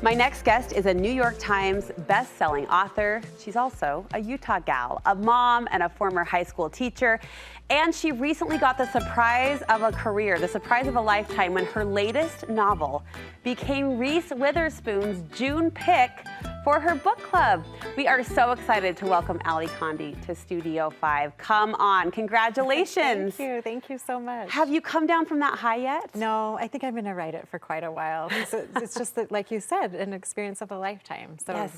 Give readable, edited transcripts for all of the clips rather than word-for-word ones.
My next guest is a New York Times best-selling author. She's also a Utah gal, a mom, and a former high school teacher. And she recently got the surprise of a career, the surprise of a lifetime, when her latest novel became Reese Witherspoon's June pick for her book club. We are so excited to welcome Condie to Studio 5. Come on, congratulations. Thank you so much. Have you come down from that high yet? No, I think I'm gonna write it for quite a while. It's just that, like you said, an experience of a lifetime. So. Yes.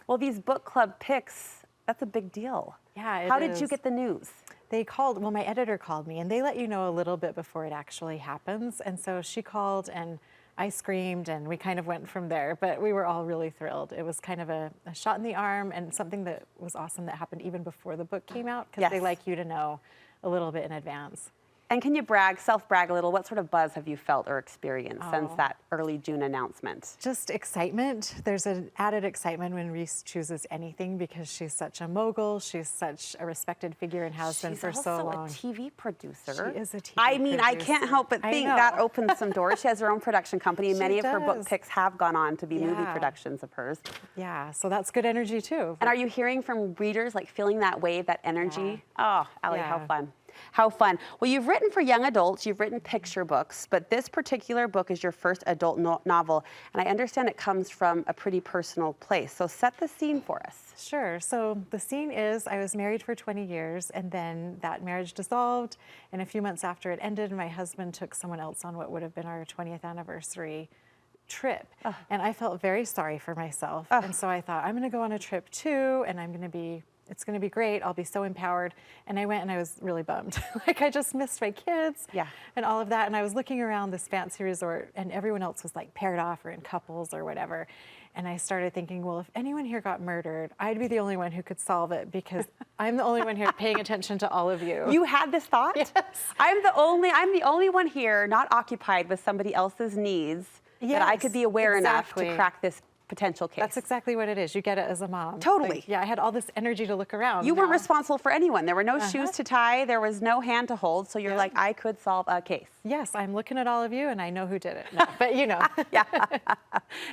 Well, these book club picks, that's a big deal. Yeah, it is. How did you get the news? They called, well, my editor called me, and they let you know a little bit before it actually happens. And so she called, and I screamed, and we kind of went from there. But we were all really thrilled. It was kind of a shot in the arm, and something that was awesome that happened even before the book came out, because they like you to know a little bit in advance. And can you self-brag a little? What sort of buzz have you felt or experienced since that early June announcement? Just excitement. There's an added excitement when Reese chooses anything because she's such a mogul. She's such a respected figure and has been for so long. She's also a TV producer. She is a TV I mean, producer. I can't help but think that opens some doors. She has her own production company, and many of her book picks have gone on to be movie productions of hers. Yeah, so that's good energy too. And are you hearing from readers, like feeling that wave, that energy? Oh, Allie, how fun. How fun. Well, you've written for young adults, you've written picture books, but this particular book is your first adult novel, and I understand it comes from a pretty personal place. So set the scene for us. Sure. So the scene is I was married for 20 years, and then that marriage dissolved, and a few months after it ended, my husband took someone else on what would have been our 20th anniversary trip. And I felt very sorry for myself. And so I thought, I'm going to go on a trip too, and it's going to be great. I'll be so empowered. And I went and I was really bummed. Like I just missed my kids and all of that. And I was looking around this fancy resort and everyone else was like paired off or in couples or whatever. And I started thinking, well, if anyone here got murdered, I'd be the only one who could solve it because I'm the only one here paying attention to all of you. You had this thought? Yes. I'm the only one here not occupied with somebody else's needs that I could be aware enough to crack this potential case. That's exactly what it is. You get it as a mom. Totally. Like, I had all this energy to look around. You weren't responsible for anyone. There were no shoes to tie. There was no hand to hold. So you're like, I could solve a case. Yes, I'm looking at all of you and I know who did it. No, but you know.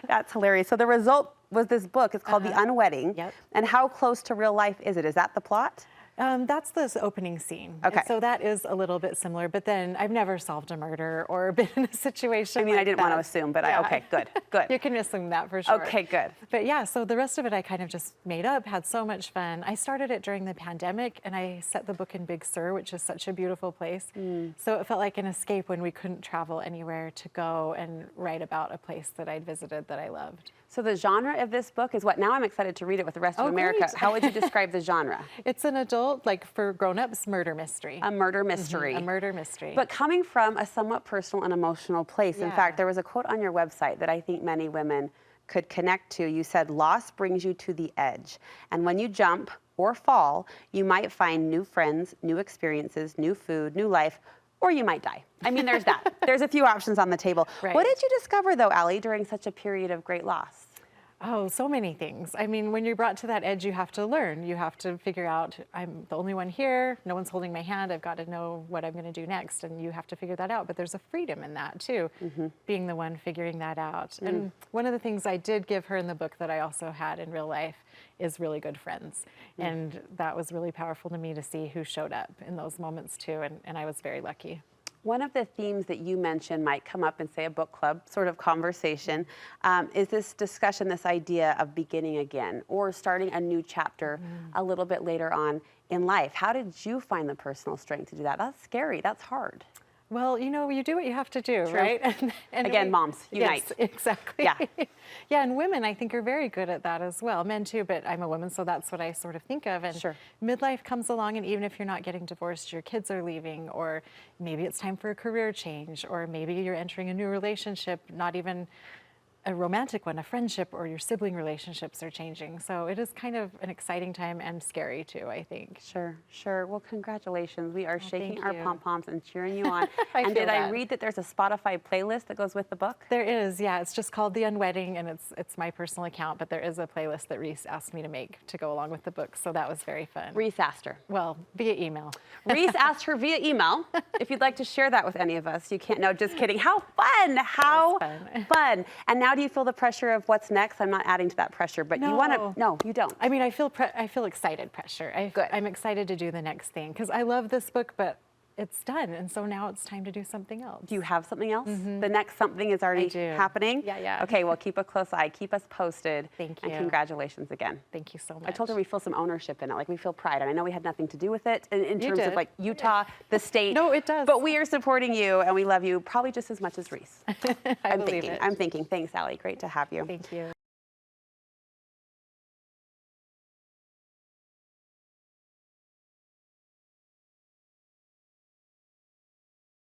That's hilarious. So the result was this book. It's called The Unwedding. And how close to real life is it? Is that the plot? That's the opening scene. Okay. And so that is a little bit similar, but then I've never solved a murder or been in a situation I mean, like I didn't want to assume, but okay, good. You can assume that for sure. Okay, good. But yeah, so the rest of it I kind of just made up, had so much fun. I started it during the pandemic and I set the book in Big Sur, which is such a beautiful place. So it felt like an escape when we couldn't travel anywhere to go and write about a place that I'd visited that I loved. So the genre of this book is what? Now I'm excited to read it with the rest of America. Great. How would you describe the genre? It's an adult, like for grown-ups, murder mystery. A murder mystery. A murder mystery. But coming from a somewhat personal and emotional place. In fact, there was a quote on your website that I think many women could connect to. You said, loss brings you to the edge. And when you jump or fall, you might find new friends, new experiences, new food, new life, or you might die. I mean, there's that. There's a few options on the table. Right. What did you discover, though, Allie, during such a period of great loss? Oh, so many things. I mean, when you're brought to that edge, you have to learn. You have to figure out, I'm the only one here, no one's holding my hand, I've got to know what I'm going to do next, and you have to figure that out. But there's a freedom in that, too, being the one figuring that out. And one of the things I did give her in the book that I also had in real life is really good friends. And that was really powerful to me to see who showed up in those moments, too, and I was very lucky. One of the themes that you mentioned might come up in, say, a book club sort of conversation, is this discussion, this idea of beginning again or starting a new chapter a little bit later on in life. How did you find the personal strength to do that? That's scary. That's hard. Well, you know, you do what you have to do, right? And again, moms, unite. Yes, exactly. Yeah. Yeah, and women, I think, are very good at that as well. Men too, but I'm a woman, so that's what I sort of think of. And midlife comes along, and even if you're not getting divorced, your kids are leaving, or maybe it's time for a career change, or maybe you're entering a new relationship, not even a romantic one, a friendship, or your sibling relationships are changing. So it is kind of an exciting time and scary too, I think. Sure, sure. Well, congratulations. We are shaking our you. pom-poms and cheering you on. And did I read that there's a Spotify playlist that goes with the book? There is, yeah. It's just called The Unwedding, and it's my personal account, but there is a playlist that Reese asked me to make to go along with the book, so that was very fun. Reese asked her. Well, via email. Reese asked her via email. If you'd like to share that with any of us, you can't. No, just kidding. How fun. How fun. And now now do you feel the pressure of what's next? I'm not adding to that pressure, but you want to, no, you don't. I mean, I feel excited pressure. Good. I'm excited to do the next thing because I love this book, but it's done. And so now it's time to do something else. Do you have something else? The next something is already happening? Yeah. Okay, well, keep a close eye. Keep us posted. Thank you. And congratulations again. Thank you so much. I told her we feel some ownership in it. Like, we feel pride. And I know we had nothing to do with it in terms of did. like Utah, the state. No, it does. But we are supporting you and we love you probably just as much as Reese. I believe it. I'm thinking. Thanks, Allie. Great to have you. Thank you.